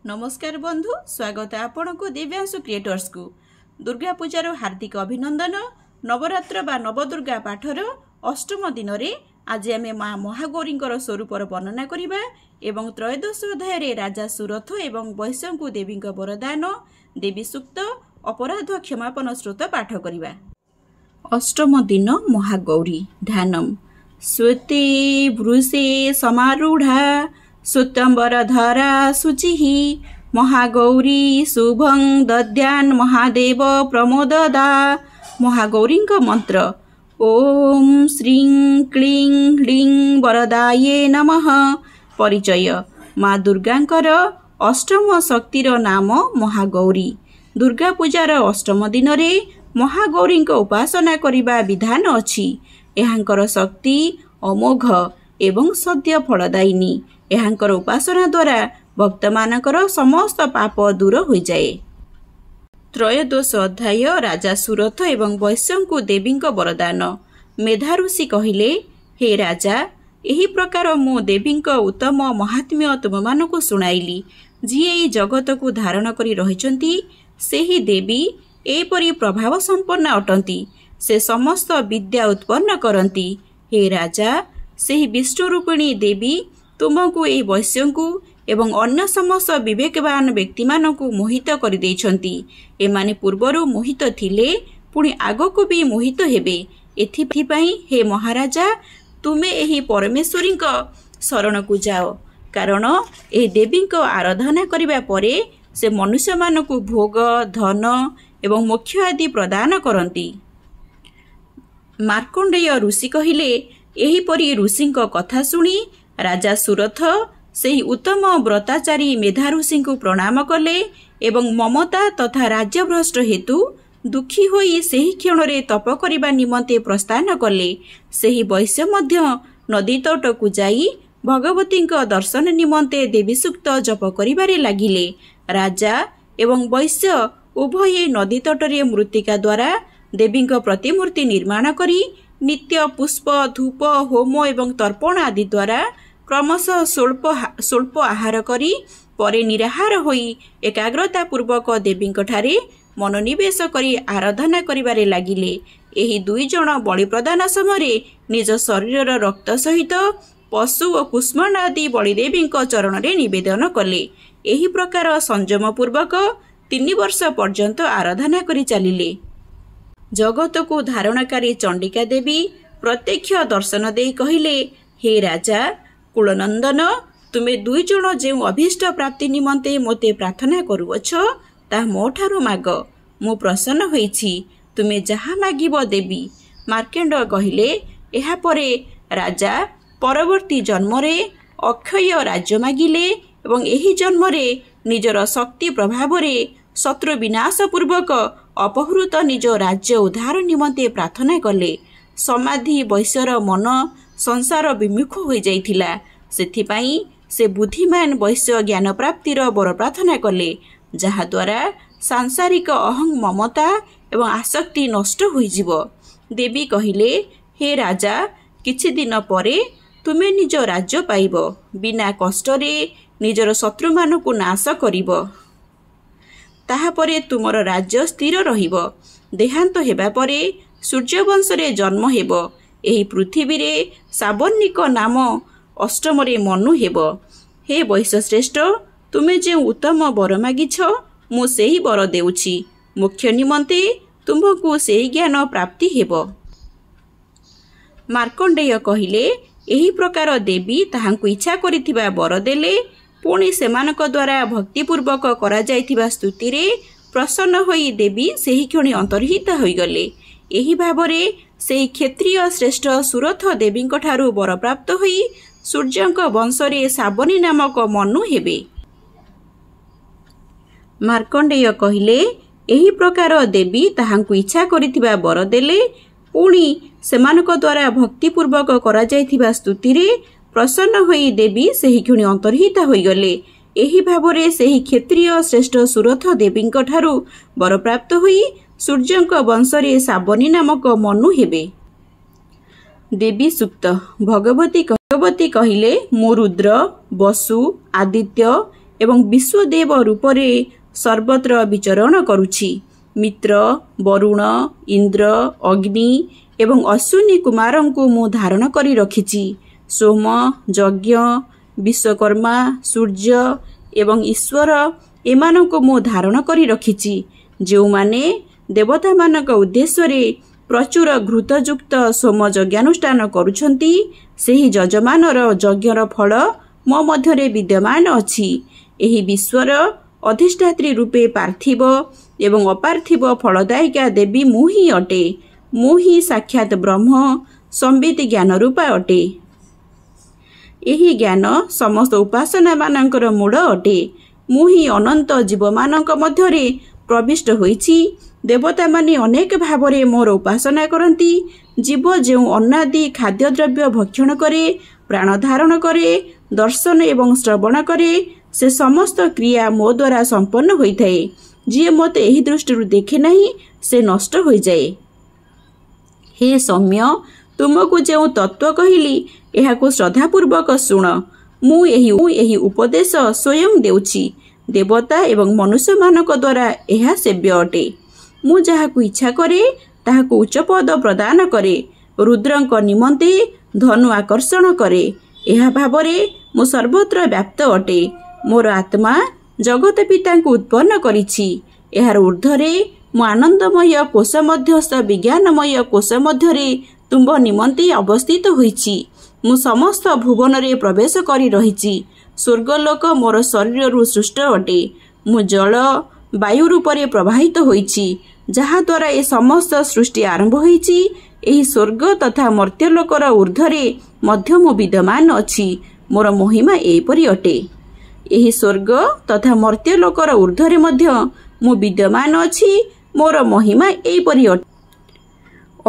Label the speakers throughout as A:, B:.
A: नमस्कार बंधु, स्वागत है आपण को दिव्यांशु क्रिएटर्स को। दुर्गा पूजार हार्दिक अभिनंदन। नवरात्र बा नवदुर्गा पाठर अष्टम दिन में आज आम माँ महागौरी स्वरूपर वर्णना करवा एवं त्रयोदश अध्याय राजा सुरथ एवं वैश्यंकु देवी वरदान, देवी सूक्त, अपराध क्षमापन स्रोत पाठ करवा। अष्टम दिन महागौरी ध्यानम। श्वेते वृषे समारूढ़ा सुतंबर धरा शुचि महागौरी शुभं दद्यान महादेव प्रमोददा। महागौरी मंत्र ओम श्रीं क्लीं ह्लीं वरदाये नमः। परिचय माँ दुर्गांकर अष्टम शक्तिर नाम महागौरी। दुर्गा पूजार अष्टम दिन रे महागौरी उपासना करिबा विधान अछि। एहांकर शक्ति अमोघ एवं सद्य फलदायिनी। एहांकर उपासना द्वारा भक्त मानकर समस्त पाप दूर हो जाए। त्रयोदश अध्याय राजा सुरथ एवं वैश्यंकु देवी वरदान। मेधा ऋषि कहिले, हे राजा, एही प्रकार मो देवी उत्तम महात्म्य तुम मानकु सुनाइली। जी एई जगत को धारण करी रहिचंती सेही देवी एपरि प्रभाव संपन्न अटंती। से समस्त विद्या उत्पन्न करंती। हे राजा, सेही विष्णु रूपिणी देवी तुमको ए वैश्यंकु एवं अन्य समस्त विवेकवान व्यक्ति मानकु मोहित कर देइछंती। एमाने पूर्वरु मोहित थिले, पुणी आगको भी मोहित हेबे। एथिपाई हे महाराजा, तुमे एही परमेश्वरी शरण को जाओ, कारण ए देवी आराधना करिबा परे से मनुष्य मानकु भोग, धन एवं मोक्ष आदि प्रदान करंती। मार्कंडेय ऋषि कहिले, एही परी ऋषि कथा शुणी राजा सुरथ सेही उत्तम व्रताचारी मेधा ऋषि को प्रणाम कले एवं ममता तथा राज्यभ्रष्ट हेतु दुखी होई सेही क्षण रे तप करिबा निमंते प्रस्थान कले। सेही वैश्य मध्य नदी तट को जाई भगवती दर्शन निमंते देवी सूक्त जप करिबारे लागिले। राजा एवं वैश्य उभय नदी तटरे मृत्तिका द्वारा देवी प्रतिमूर्ति निर्माण करी नित्य पुष्प, धूप, होम एवं तर्पण आदि द्वारा क्रमशः स्वल्प आहार करी परे निराहार होई एकाग्रता पूर्वक देवी ठारे मनोनिवेश करी आराधना करिबारे लागिले। एही दुई जण बलि प्रदान समय निज शरीर रक्त सहित पशु और कुष्मांड आदि बलिदेवी चरण रे निवेदन कले। एही प्रकार संयम पूर्वक 3 वर्ष पर्यंत आराधना करी चलिले। जगत को धारणकारी चंडिका देवी प्रत्यक्ष दर्शन दे कहिले, हे राजा कुलनंदन, तुमे दुई जण जो अभीष्ट प्राप्ति निमंते मोते प्रार्थना करुअछ ता मोठारु माग, मु प्रसन्न होइछि। तुमे जहा मागिब देवी। मार्केंड कहिले, एहा परे राजा परवर्ती जन्म रे अक्षय राज्य मागिले एवं एही जन्म रे निजर शक्ति प्रभाव रे शत्रु विनाश पूर्वक अपहृत निज राज्य उद्धार निमंते प्रार्थना कले। समाधि वैश्यर मन संसार विमुख हो जाइथिला। सेथिपाई से बुद्धिमान वैश्य ज्ञान प्राप्तिर वर प्रार्थना कले, जहा द्वारा सांसारिक अहं ममता एवं आसक्ति नष्ट होइजिव। देवी कहिले, हे राजा, किछि दिन परे तुमे निज राज्य पाइब, बिना कष्टरे निजर शत्रु मानकु नाश करिब। ताहा परे तुमर राज्य स्थिर रहिब। देहांत हेबा परे सूर्यवंश रे जन्म हेब। एही पृथ्वी रे साबर्णिक नाम अष्टम रे मनु हेब। हे वैश्य श्रेष्ठ, तुमे जे उत्तम वर मागिछ मु सेही वर देउछि। मुख्य निमंते तुमको सेही ज्ञान प्राप्ति हेब। मार्कंडेय कहिले, एही प्रकार देवी ताहांकु इच्छा करिथिबा वर देले। पुणी सेमानक द्वारा भक्तिपूर्वक करा जाइथिबा स्तुति रे प्रसन्न होई देवी सेही क्षणी अंतर्हित होइगले। एही भावरे सेही क्षत्रिय श्रेष्ठ सुरथ देवी ठारू वर प्राप्त होई सूर्यंक वंशरे साबनी नामक मनु हेबे। मार्कंडेय कहिले, एही प्रकार देवी ताहांकु इच्छा करिथिबा वर देले। पुणी सेमानक द्वारा भक्तिपूर्वक करा जाइथिबा स्तुति रे प्रसन्न होई देवी सेही क्षणी अंतर्हित होइगले। एही भावरे सेही क्षत्रिय श्रेष्ठ सुरथ देवी ठारू वर प्राप्त होई सूर्यंक वंशरे साबनी नामक मनु हेबे। देवी सूक्त। भगवती कहिले, मो रुद्र, वसु, आदित्य ଏବଂ ବିଶ୍ୱଦେବ ରୂପରେ ସର୍ବତ୍ର ବିଚରଣ କରୁଛି। ମିତ୍ର, ବରୁଣ, ଇନ୍ଦ୍ର, ଅଗ୍ନି ଏବଂ ଅଶ୍ୱିନୀ କୁମାରଙ୍କୁ ମୁଁ ଧାରଣ କରି ରଖିଛି। ସୋମ, ଯଜ୍ଞ, ବିଶ୍ୱକର୍ମା, ସୂର୍ଯ୍ୟ ଏବଂ ଈଶ୍ୱର ଏମାନଙ୍କୁ ମୁଁ ଧାରଣ କରି ରଖିଛି। ଯେଉଁମାନେ ଦେବତାମାନଙ୍କ ଉଦ୍ଦେଶ୍ୟରେ ପ୍ରଚୁର ଘୃତଯୁକ୍ତ ସୋମ ଯଜ୍ଞାନୁଷ୍ଠାନ କରୁଛନ୍ତି, ସେହି ଯଜମାନର ଯଜ୍ଞର ଫଳ ମୋ ମଧ୍ୟରେ ବିଦ୍ୟମାନ ଅଛି। ଏହି ବିଶ୍ୱର ଅଧିଷ୍ଠାତ୍ରୀ ରୂପେ ପାର୍ଥିବ ଏବଂ ଅପାର୍ଥିବ ଫଳଦାୟିକା ଦେବୀ ମୁଁ ହିଁ ଅଟେ। ମୁଁ ହିଁ ସାକ୍ଷାତ ବ୍ରହ୍ମ ସମ୍ବିତ ଜ୍ଞାନ ରୂପା ଅଟେ। ଏହି ଜ୍ଞାନ ସମସ୍ତ ଉପାସନାମାନଙ୍କର ମୂଳ ଅଟେ। ମୁଁ ହିଁ ଅନନ୍ତ ଜୀବମାନଙ୍କ ମଧ୍ୟରେ ପ୍ରବିଷ୍ଟ ହୋଇଛି। ଦେବତାମାନେ ଅନେକ ଭାବରେ ମୋର ଉପାସନା କରନ୍ତି। ଜୀବ ଯେଉଁ ଅନାଦି ଖାଦ୍ୟଦ୍ରବ୍ୟ ଭକ୍ଷଣ କରେ, ପ୍ରାଣ ଧାରଣ କରେ, ଦର୍ଶନ ଏବଂ ଶ୍ରବଣ କରେ, ସେ ସମସ୍ତ କ୍ରିୟା ମୋ ଦ୍ୱାରା ସମ୍ପନ୍ନ ହୋଇଥାଏ। ଯିଏ ମୋତେ ଏହି ଦୃଷ୍ଟିରୁ ଦେଖେ ନାହିଁ, ସେ ନଷ୍ଟ ହୋଇଯାଏ। ହେ ସୌମ୍ୟ, ତୁମକୁ ଯେଉଁ ତତ୍ତ୍ୱ କହିଲି, ଏହାକୁ ଶ୍ରଦ୍ଧାପୂର୍ବକ ଶୁଣ। ମୁଁ ଏହି ଉପଦେଶ ସ୍ୱୟଂ ଦେଉଛି। ଦେବତା ଏବଂ ମନୁଷ୍ୟମାନଙ୍କ ଦ୍ୱାରା ଏହା ସେବ୍ୟ ଅଟେ। ମୁଁ ଯାହାକୁ ଇଚ୍ଛା କରେ ତାହାକୁ ଉଚ୍ଚପଦ ପ୍ରଦାନ କରେ। ରୁଦ୍ରଙ୍କ ନିମନ୍ତେ ଧନୁ ଆକର୍ଷଣ କରେ। ଏହା ଭାବରେ ମୁଁ ସର୍ବତ୍ର ବ୍ୟାପ୍ତ ଅଟେ। ମୋର ଆତ୍ମା ଜଗତ ପିତାଙ୍କୁ ଉତ୍ପନ୍ନ କରିଛି। ଏହାର ଉର୍ଦ୍ଧ୍ୱରେ ମୁଁ ଆନନ୍ଦମୟ କୋଷ ମଧ୍ୟସ୍ଥ ବିଜ୍ଞାନମୟ କୋଷ ମଧ୍ୟରେ ତୁମ୍ଭ ନିମନ୍ତେ ଅବସ୍ଥିତ ହୋଇଛି। ମୁଁ ସମସ୍ତ ଭୁବନରେ ପ୍ରବେଶ କରି ରହିଛି। ସ୍ୱର୍ଗଲୋକ ମୋର ଶରୀରରୁ ସୃଷ୍ଟ ଅଟେ। ମୁଁ ଜଳ, ବାୟୁ ରୂପରେ ପ୍ରବାହିତ ହୋଇଛି, ଯାହାଦ୍ୱାରା ଏ ସମସ୍ତ ସୃଷ୍ଟି ଆରମ୍ଭ ହୋଇଛି। ଏହି ସ୍ୱର୍ଗ ତଥା ମର୍ତ୍ତ୍ୟଲୋକର ଉର୍ଦ୍ଧ୍ୱରେ ମଧ୍ୟ ମୁଁ ବିଦ୍ୟମାନ ଅଛି। ମୋର ମହିମା ଏହିପରି ଅଟେ। ଏହି ସ୍ୱର୍ଗ ତଥା ମର୍ତ୍ତ୍ୟଲୋକର ଉର୍ଦ୍ଧ୍ୱରେ ମଧ୍ୟ ମୁଁ ବିଦ୍ୟମାନ ଅଛି। ମୋର ମହିମା ଏହିପରି ଅଟେ।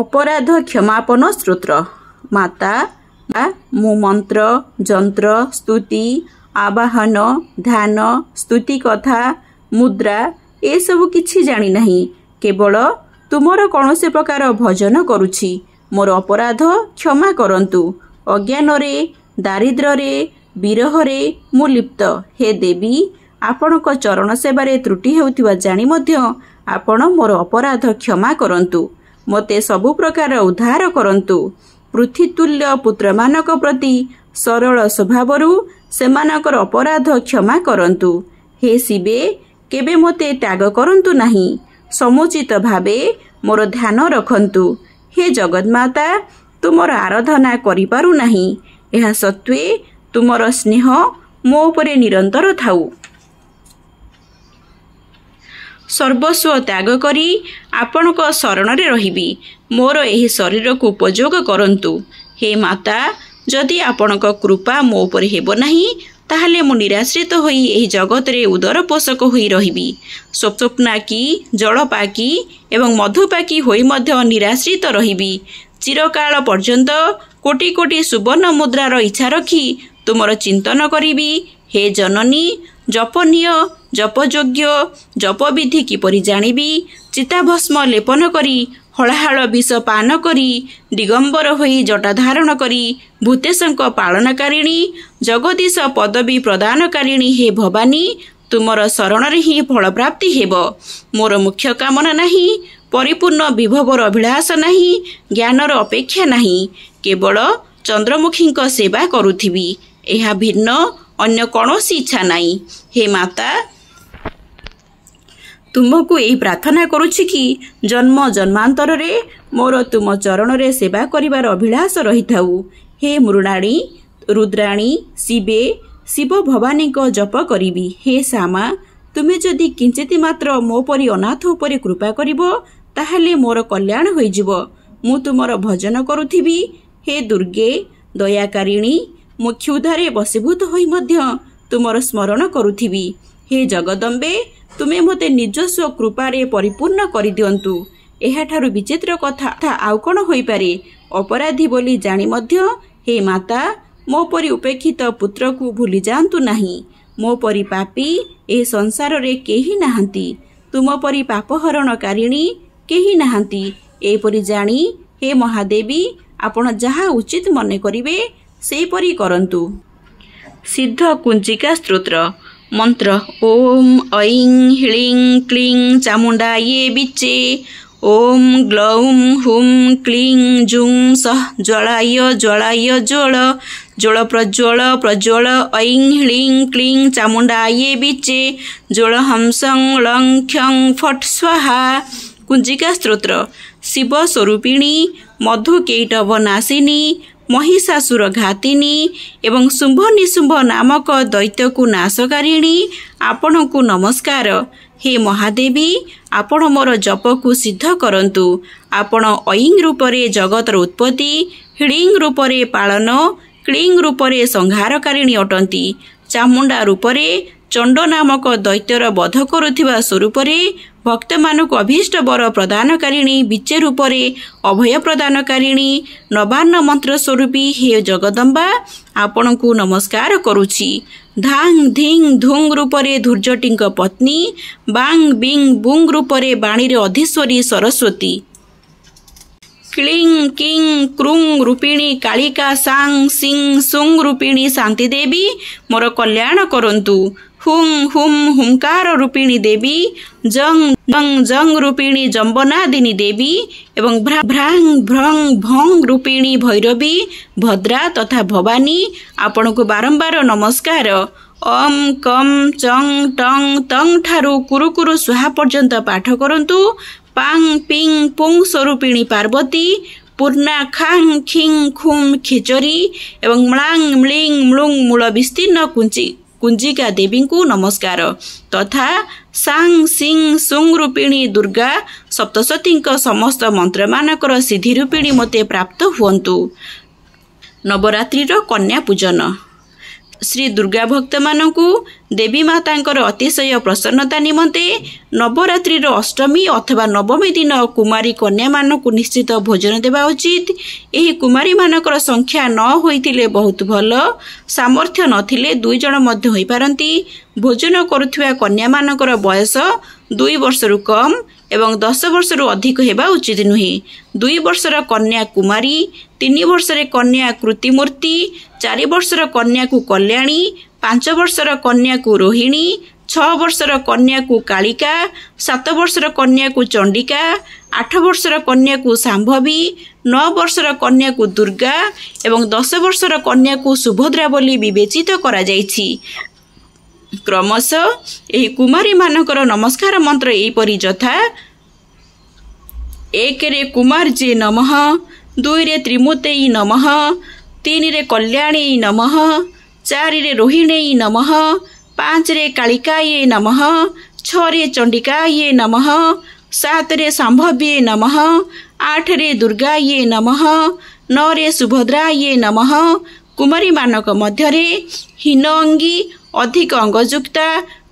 A: ଅପରାଧ କ୍ଷମାପନ ସ୍ତୋତ୍ର। ମାତା, ମୁଁ ମନ୍ତ୍ର, ଯନ୍ତ୍ର, ସ୍ତୁତି, ଆବାହନ, ଧ୍ୟାନ, ସ୍ତୁତି କଥା, ମୁଦ୍ରା ଏସବୁ କିଛି ଜାଣିନାହିଁ। କେବଳ ତୁମର କୌଣସି ପ୍ରକାର ଭଜନ କରୁଛି। ମୋର ଅପରାଧ କ୍ଷମା କରନ୍ତୁ। ଅଜ୍ଞାନରେ, ଦାରିଦ୍ର୍ୟରେ, ବିରହରେ ମୁଁ ଲିପ୍ତ। ହେ ଦେବୀ, ଆପଣଙ୍କ ଚରଣ ସେବାରେ ତ୍ରୁଟି ହେଉଥିବା ଜାଣି ମଧ୍ୟ ଆପଣ ମୋର ଅପରାଧ କ୍ଷମା କରନ୍ତୁ। ମୋତେ ସବୁ ପ୍ରକାର ଉଦ୍ଧାର କରନ୍ତୁ। ପୃଥ୍ୱୀତୁଲ୍ୟ ପୁତ୍ରମାନଙ୍କ ପ୍ରତି ସରଳ ସ୍ୱଭାବରୁ ସେମାନଙ୍କର ଅପରାଧ କ୍ଷମା କରନ୍ତୁ। ହେ ଶିବେ, କେବେ ମୋତେ ତ୍ୟାଗ କରନ୍ତୁ ନାହିଁ। ସମୁଚିତ ଭାବେ ମୋର ଧ୍ୟାନ ରଖନ୍ତୁ। ହେ ଜଗନ୍ମାତା, ତୁମର ଆରାଧନା କରିପାରୁନାହିଁ। ଏହା ସତ୍ତ୍ୱେ ତୁମର ସ୍ନେହ ମୋ ଉପରେ ନିରନ୍ତର ଥାଉ। ସର୍ବସ୍ୱ ତ୍ୟାଗ କରି ଆପଣଙ୍କ ଶରଣରେ ରହିବି। ମୋର ଏହି ଶରୀରକୁ ଉପଯୋଗ କରନ୍ତୁ। ହେ ମାତା, ଯଦି ଆପଣଙ୍କ କୃପା ମୋ ଉପରେ ହେବ ନାହିଁ, ତାହେଲେ ମୁଁ ନିରାଶ୍ରିତ ହୋଇ ଏହି ଜଗତରେ ଉଦର ପୋଷକ ହୋଇ ରହିବି। ସ୍ୱପ୍ନାକୀ, ଜଳପାକୀ ଏବଂ ମଧୁପାକୀ ହୋଇ ମଧ୍ୟ ନିରାଶ୍ରିତ ରହିବି। ଚିରକାଳ ପର୍ଯ୍ୟନ୍ତ କୋଟି କୋଟି ସୁବର୍ଣ୍ଣ ମୁଦ୍ରାର ଇଚ୍ଛା ରଖି ତୁମର ଚିନ୍ତନ କରିବି। ହେ ଜନନୀ, ଜପନୀୟ, ଜପଯୋଗ୍ୟ, ଜପବିଧି କିପରି ଜାଣିବି? ଚିତାଭସ୍ମ ଲେପନ କରି, ହଳାହଳ ବିଷ ପାନ କରି, ଦିଗମ୍ବର ହୋଇ ଜଟା ଧାରଣ କରି, ଭୂତେଶଙ୍କ ପାଳନକାରିଣୀ, ଜଗଦୀଶ ପଦବୀ ପ୍ରଦାନକାରିଣୀ ହେ ଭବାନୀ, ତୁମର ଶରଣରେ ହିଁ ଫଳପ୍ରାପ୍ତି ହେବ। ମୋର ମୁଖ୍ୟ କାମନା ନାହିଁ, ପରିପୂର୍ଣ୍ଣ ବିଭବର ଅଭିଳାଷ ନାହିଁ, ଜ୍ଞାନର ଅପେକ୍ଷା ନାହିଁ। କେବଳ ଚନ୍ଦ୍ରମୁଖୀଙ୍କ ସେବା କରୁଥିବି। ଏହା ଭିନ୍ନ ଅନ୍ୟ କୌଣସି ଇଚ୍ଛା ନାହିଁ। ହେ ମାତା, ତୁମକୁ ଏହି ପ୍ରାର୍ଥନା କରୁଛି କି ଜନ୍ମ ଜନ୍ମାନ୍ତରରେ ମୋର ତୁମ ଚରଣରେ ସେବା କରିବାର ଅଭିଳାଷ ରହିଥାଉ। ହେ ମୃଣାଳୀ, ରୁଦ୍ରାଣୀ, ଶିବେ, ଶିବ ଭବାନୀଙ୍କ ଜପ କରିବି। ହେ ଶ୍ୟାମା, ତୁମେ ଯଦି କିଞ୍ଚିତ ମାତ୍ର ମୋ ପରି ଅନାଥ ଉପରେ କୃପା କରିବ, ତାହେଲେ ମୋର କଲ୍ୟାଣ ହୋଇଯିବ। ମୁଁ ତୁମର ଭଜନ କରୁଥିବି। ହେ ଦୁର୍ଗେ, ଦୟାକାରିଣୀ, ମୁଁ କ୍ଷୁଧାରେ ବଶୀଭୂତ ହୋଇ ମଧ୍ୟ ତୁମର ସ୍ମରଣ କରୁଥିବି। ହେ ଜଗଦମ୍ବେ, ତୁମେ ମୋତେ ନିଜସ୍ୱ କୃପାରେ ପରିପୂର୍ଣ୍ଣ କରିଦିଅନ୍ତୁ। ଏହାଠାରୁ ବିଚିତ୍ର କଥା ଆଉ କ'ଣ ହୋଇପାରେ? ଅପରାଧୀ ବୋଲି ଜାଣି ମଧ୍ୟ ହେ ମାତା, ମୋ ପରି ଉପେକ୍ଷିତ ପୁତ୍ରକୁ ଭୁଲି ଯାଆନ୍ତୁ ନାହିଁ। ମୋ ପରି ପାପୀ ଏହି ସଂସାରରେ କେହି ନାହାନ୍ତି। ତୁମ ପରି ପାପହରଣକାରିଣୀ କେହି ନାହାନ୍ତି। ଏହିପରି ଜାଣି ହେ ମହାଦେବୀ, ଆପଣ ଯାହା ଉଚିତ ମନେ କରିବେ ସେହିପରି କରନ୍ତୁ। ସିଦ୍ଧ କୁଞ୍ଚିକା ସ୍ତୋତ୍ର। मंत्र ओम ऐं ह्लीं क्लीं चामुण्डायै विच्चे ओम ग्लौं हुं क्लीं जुं सः ज्वलाय ज्वलाय ज्वल ज्वल प्रज्वल प्रज्वल ऐं ह्लीं क्लीं चामुण्डायै विच्चे ज्वल हंसं लं ख्यं फट् स्वाहा। कुंजिका स्तोत्र शिव स्वरूपिणी मधुकैटभ नाशिनी महिषासुर घातिनी एवं शुंभ निशुंभ नामक दैत्य को नाशकारिणी आपण को नमस्कार। हे महादेवी आपण मोर जप को सिद्ध करंतु। आपण ऐं रूपरे जगतर उत्पत्ति ह्लीं रूपरे पालन क्लीं रूपरे संहारकारिणी अटंती। चामुंडा रूपरे चंड नामक दैत्यर वध करुथिबा स्वरूपरे भक्त मानक अभीष्ट बर प्रदानकारिणी विच्चे रूपरे अभय प्रदानकारिणी नवान्न मंत्र स्वरूपी हे जगदम्बा आपण को नमस्कार करुछि। धांग धिंग धुंग रूपरे धुर्जटींक पत्नी बांग बिंग बुंग रूपरे बाणी रे अधीश्वरी सरस्वती। क्लीं किं क्रुं रूपिणी कालिका सांग सिंह सुंग रूपिणी शांति देवी मोर कल्याण करंतु। हुं हुं हुंकार रूपिणी देवी जंग जंग जंग रूपिणी जम्बनादिनी देवी एवं भ्रांग भ्रंग भंग रूपिणी भैरवी भद्रा तथा भवानी आपण को बारंबार नमस्कार। ओम कम चंग टंग तंग ठारू कुरु कुरु स्वाहा पर्यंत पाठ करंतु। पांग पिंग पुंग स्वरूपिणी पार्वती पूर्णा खांग खिंग खुम खिचरी एवं म्लांग म्लिंग म्लुंग मूल विस्तीर्ण कुंजिका देवी को नमस्कार तथा सांग सिंह सुंग रूपिणी दुर्गा सप्तशती समस्त मंत्र मानकर सिद्धि रूपिणी मते प्राप्त हुअन्तु। नवरात्रि कन्या पूजन श्री दुर्गा भक्त मानकु देवी मातांकर अतिशय प्रसन्नता निमंते नवरात्रि अष्टमी अथवा नवमी दिन कुमारी कन्या मानकु निश्चित भोजन देवा उचित। एही कुमारी मानकर संख्या न होइतिले बहुत भल सामर्थ्य नथिले 2 जण मध्य होई पारंती। भोजन करुथिबा कन्या मानकर बयस 2 वर्षरु कम एवं 10 वर्षरु अधिक हेबा उचित नुहे। 2 वर्षर कन्या कुमारी 3 वर्षर कन्या कृतिमूर्ति 4 वर्षर कन्या को कल्याणी 5 वर्षर कन्या को रोहिणी 6 वर्षर कन्या को कालिका 7 वर्षर कन्या को चंडिका 8 वर्षर कन्या को सांभवी 9 वर्षर कन्या को दुर्गा एवं 10 वर्षर कन्या को सुभद्रा बोली विवेचित करा जाइछि। क्रमशः एही कुमारी मानकर नमस्कार मंत्र एपरि यथा 1 रे कुमार जे नमः 2 रे त्रिमूर्तये नमः 3 रे कल्याणी नमः 4 रे रोहिणी नमः 5 रे कालिकाये नमः 6 रे चंडिकाये नमः 7 रे सांभव्ये नमः 8 रे दुर्गाये नमः 9 रे सुभद्राये नमः। कुमारी मानक मध्यरे हीन अंगी अधिक अंगयुक्ता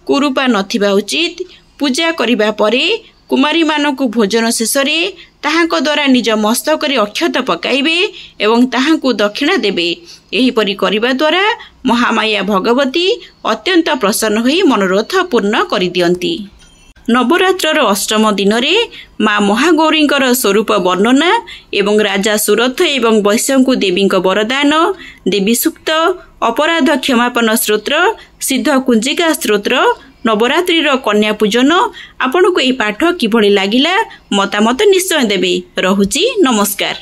A: कुरूपा नथिबा उचित। पूजा करिबा परे कुमारी मानकु भोजन शेषरे ताहांको द्वारा निज मस्तक रे अक्षत पकाइबे एवं ताहांको दक्षिणा देबे। एही परि करिबा द्वारा महामाया भगवती अत्यंत प्रसन्न होई मनोरथ पूर्ण करि दियंती। नवरात्रर अष्टम दिन रे माँ महागौरींकर स्वरूप वर्णना एवं राजा सुरथ एवं वैश्यंकु देवींक वरदान देवी सूक्त अपराध क्षमापन स्तोत्र सिद्ध कुंजिका स्तोत्र नवरात्रिर कन्या पूजन आपनको ए पाठ किभଳି लागिला मतामत निश्चय देबे। रहुची नमस्कार।